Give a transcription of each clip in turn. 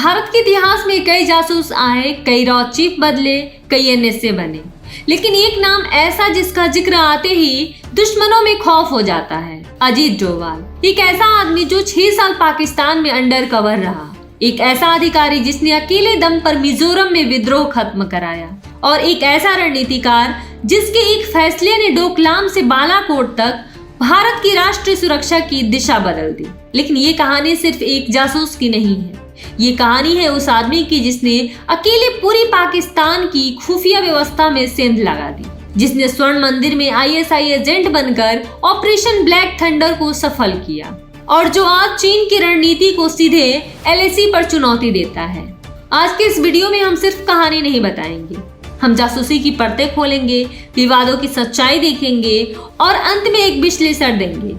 भारत के इतिहास में कई जासूस आए, कई रॉ चीफ बदले, कई एनएसए बने, लेकिन एक नाम ऐसा जिसका जिक्र आते ही दुश्मनों में खौफ हो जाता है, अजीत डोभाल। एक ऐसा आदमी जो 6 साल पाकिस्तान में अंडर कवर रहा, एक ऐसा अधिकारी जिसने अकेले दम पर मिजोरम में विद्रोह खत्म कराया, और एक ऐसा रणनीतिकार जिसके एक फैसले ने डोकलाम से बालाकोट तक भारत की राष्ट्रीय सुरक्षा की दिशा बदल दी। लेकिन ये कहानी सिर्फ एक जासूस की नहीं है, ये कहानी है उस आदमी की जिसने अकेले पूरी पाकिस्तान की खुफिया व्यवस्था में सेंध लगा दी, जिसने स्वर्ण मंदिर में आईएसआई एजेंट बनकर ऑपरेशन ब्लैक थंडर को सफल किया, और जो आज चीन की रणनीति को सीधे एलएसी पर चुनौती देता है। आज के इस वीडियो में हम सिर्फ कहानी नहीं बताएंगे, हम जासूसी की परतें खोलेंगे, विवादों की सच्चाई देखेंगे और अंत में एक विश्लेषण देंगे।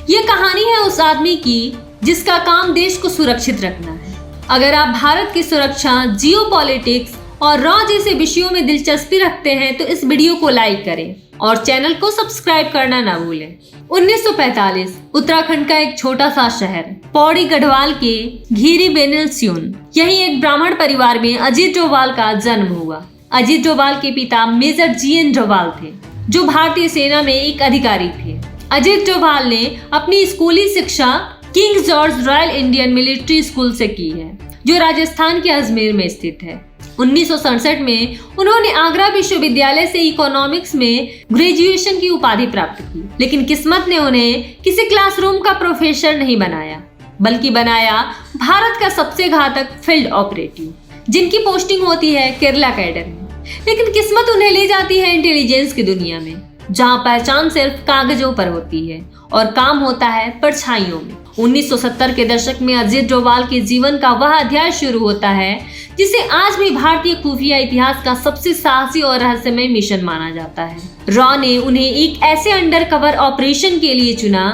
ये कहानी है उस आदमी की जिसका काम देश को सुरक्षित रखना है। अगर आप भारत की सुरक्षा, जियोपॉलिटिक्स और रॉ जैसे विषयों में दिलचस्पी रखते हैं तो इस वीडियो को लाइक करें और चैनल को सब्सक्राइब करना ना भूलें। 1945 उत्तराखंड का एक छोटा सा शहर पौड़ी गढ़वाल के घीरी बेनिल स्यून, यही एक ब्राह्मण परिवार में अजीत डोभाल का जन्म हुआ। अजीत डोभाल के पिता मेजर जीएन डोभाल थे, जो भारतीय सेना में एक अधिकारी थे। अजीत डोभाल ने अपनी स्कूली शिक्षा king George royal Indian military school से की है, जो राजस्थान के अजमेर में स्थित है। 1967 में उन्होंने आगरा विश्वविद्यालय से इकोनॉमिक्स में ग्रेजुएशन की उपाधि प्राप्त की, लेकिन किस्मत ने उन्हें किसी क्लासरूम का प्रोफेसर नहीं बनाया, बल्कि बनाया भारत का सबसे घातक फील्ड ऑपरेटिव, जिनकी पोस्टिंग होती है केरला कैडर में। लेकिन किस्मत उन्हें ले जाती है इंटेलिजेंस की दुनिया में, जहां पहचान सिर्फ कागजों पर होती है और काम होता है परछाइयों में। 1970 के दशक में अजीत डोभाल के जीवन का वह अध्याय शुरू होता है जिसे आज भी भारतीय खुफिया इतिहास का सबसे साहसी और रहस्यमय मिशन माना जाता है। रॉ ने उन्हें एक ऐसे अंडर कवर ऑपरेशन के लिए चुना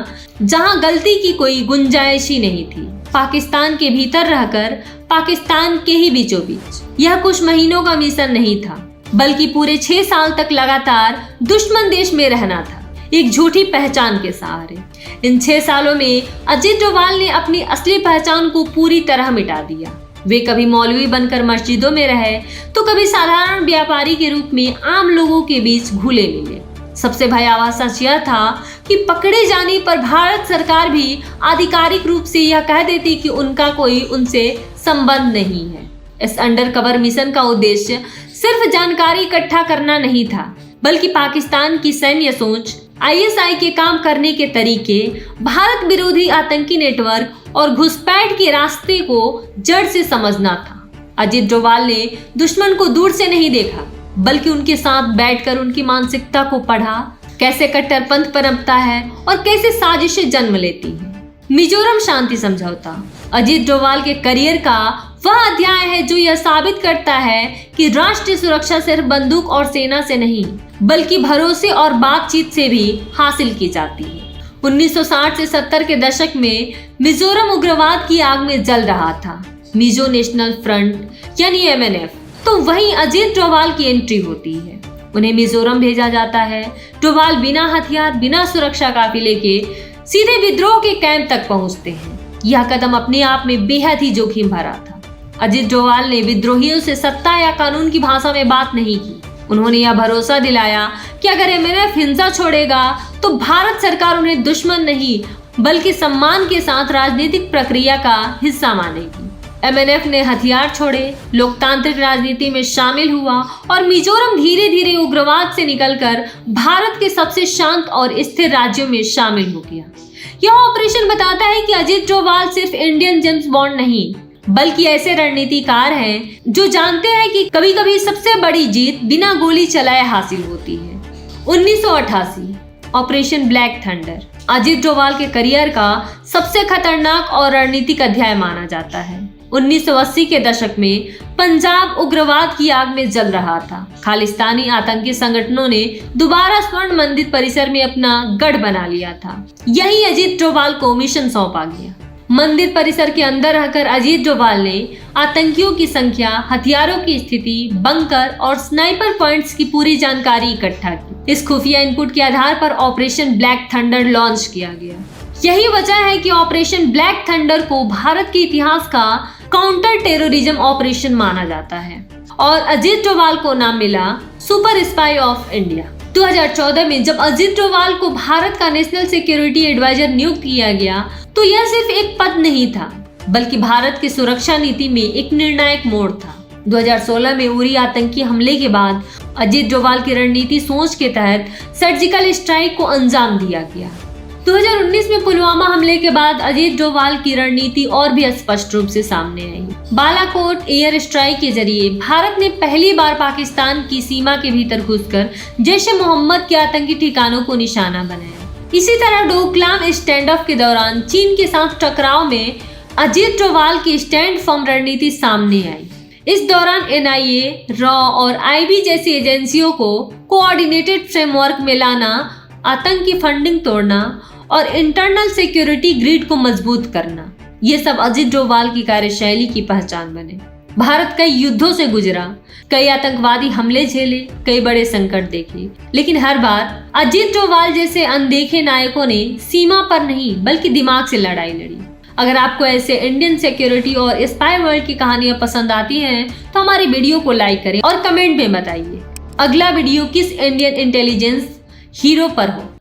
जहां गलती की कोई गुंजाइश ही नहीं थी। पाकिस्तान के भीतर रहकर पाकिस्तान के ही बीचों बीच यह कुछ महीनों का मिशन नहीं था, बल्कि पूरे 6 साल तक लगातार दुश्मन देश में रहना था, एक झूठी पहचान के सहारे। इन 6 सालों में अजीत डोभाल ने अपनी असली पहचान को पूरी तरह मिटा दिया। वे कभी मौलवी बनकर मस्जिदों में रहे तो कभी साधारण व्यापारी के रूप में आम लोगों के बीच घुले मिले। सबसे भयावह सच यह था कि पकड़े जाने पर भारत सरकार भी आधिकारिक रूप से यह कह देती कि उनका कोई उनसे संबंध नहीं है। इस अंडरकवर मिशन का उद्देश्य सिर्फ जानकारी इकट्ठा करना नहीं था, बल्कि पाकिस्तान की सैन्य सोच, आईएसआई के काम करने के तरीके, भारत विरोधी आतंकी नेटवर्क और घुसपैठ के रास्ते को जड़ से समझना था। अजीत डोभाल ने दुश्मन को दूर से नहीं देखा, बल्कि उनके साथ बैठकर उनकी मानसिकता को पढ़ा, कैसे कट्टरपंथ पनपता है और कैसे साजिशें जन्म लेती हैं। मिजोरम शांति समझौता अजीत डोभाल के करियर का वह अध्याय है जो यह साबित करता है कि राष्ट्रीय सुरक्षा सिर्फ बंदूक और सेना से नहीं, बल्कि भरोसे और बातचीत से भी हासिल की जाती है। 1960 से 70 के दशक में मिजोरम उग्रवाद की आग में जल रहा था। मिजो नेशनल फ्रंट यानी एमएनएफ, तो वहीं अजीत डोभाल की एंट्री होती है। उन्हें मिजोरम भेजा जाता है। डोभाल बिना हथियार, बिना सुरक्षा काफिले के सीधे विद्रोह के कैंप तक पहुंचते हैं। यह कदम अपने आप में बेहद ही जोखिम भरा था। अजीत डोभाल ने विद्रोहियों से सत्ता या कानून की भाषा में बात नहीं की। उन्होंने यह भरोसा दिलाया कि अगर एमएनएफ हिंसा छोड़ेगा तो भारत सरकार उन्हें दुश्मन नहीं, बल्कि सम्मान के साथ राजनीतिक प्रक्रिया का हिस्सा मानेगी। एमएनएफ ने हथियार छोड़े, लोकतांत्रिक राजनीति में शामिल हुआ और मिजोरम धीरे धीरे उग्रवाद से निकलकर भारत के सबसे शांत और स्थिर राज्यों में शामिल हो गया। यह ऑपरेशन बताता है कि अजीत डोभाल सिर्फ इंडियन जेम्स बॉन्ड नहीं, बल्कि ऐसे रणनीतिकार हैं जो जानते हैं कि कभी कभी सबसे बड़ी जीत बिना गोली चलाए हासिल होती है। 1988 operation black thunder Ajit Doval के करियर का सबसे खतरनाक और रणनीतिक अध्याय माना जाता है। 1980 के दशक में पंजाब उग्रवाद की आग में जल रहा था। खालिस्तानी आतंकी संगठनों ने दोबारा स्वर्ण मंदिर परिसर में अपना गढ़ बना लिया था। यही अजीत डोभाल को मिशन सौंपा गया। मंदिर परिसर के अंदर रहकर अजीत डोभाल ने आतंकियों की संख्या, हथियारों की स्थिति, बंकर और स्नाइपर पॉइंट्स की पूरी जानकारी इकट्ठा की। इस खुफिया इनपुट के आधार पर ऑपरेशन ब्लैक थंडर लॉन्च किया गया। यही वजह है कि ऑपरेशन ब्लैक थंडर को भारत के इतिहास का काउंटर टेररिज्म ऑपरेशन माना जाता है और अजीत डोभाल को नाम मिला सुपर स्पाई ऑफ इंडिया। 2014 में जब अजीत डोभाल को भारत का नेशनल सिक्योरिटी एडवाइजर नियुक्त किया गया तो यह सिर्फ एक पद नहीं था, बल्कि भारत की सुरक्षा नीति में एक निर्णायक मोड़ था। 2016 में उरी आतंकी हमले के बाद अजीत डोभाल की रणनीति सोच के तहत सर्जिकल स्ट्राइक को अंजाम दिया गया। 2019 में पुलवामा हमले के बाद अजीत डोभाल की रणनीति और भी स्पष्ट रूप से सामने आई। बालाकोट एयर स्ट्राइक के जरिए भारत ने पहली बार पाकिस्तान की सीमा के भीतर घुसकर जैश-ए मोहम्मद के आतंकी ठिकानों को निशाना बनाया। इसी तरह डोकलाम स्टैंड ऑफ के दौरान चीन के साथ टकराव में अजीत डोभाल की स्टैंड फर्म रणनीति सामने आई। इस दौरान एनआईए, रॉ और आईबी जैसी एजेंसियों को कोऑर्डिनेटेड फ्रेमवर्क में लाना, आतंकी फंडिंग तोड़ना और इंटरनल सिक्योरिटी ग्रिड को मजबूत करना, ये सब अजीत डोभाल की कार्यशैली की पहचान बने। भारत कई युद्धों से गुजरा, कई आतंकवादी हमले झेले, कई बड़े संकट देखे, लेकिन हर बार अजीत डोभाल जैसे अनदेखे नायकों ने सीमा पर नहीं बल्कि दिमाग से लड़ाई लड़ी। अगर आपको ऐसे इंडियन सिक्योरिटी और स्पाई वर्ल्ड की कहानियां पसंद आती हैं तो हमारी वीडियो को लाइक करें और कमेंट में बताइए अगला वीडियो किस इंडियन इंटेलिजेंस हीरो पर हो।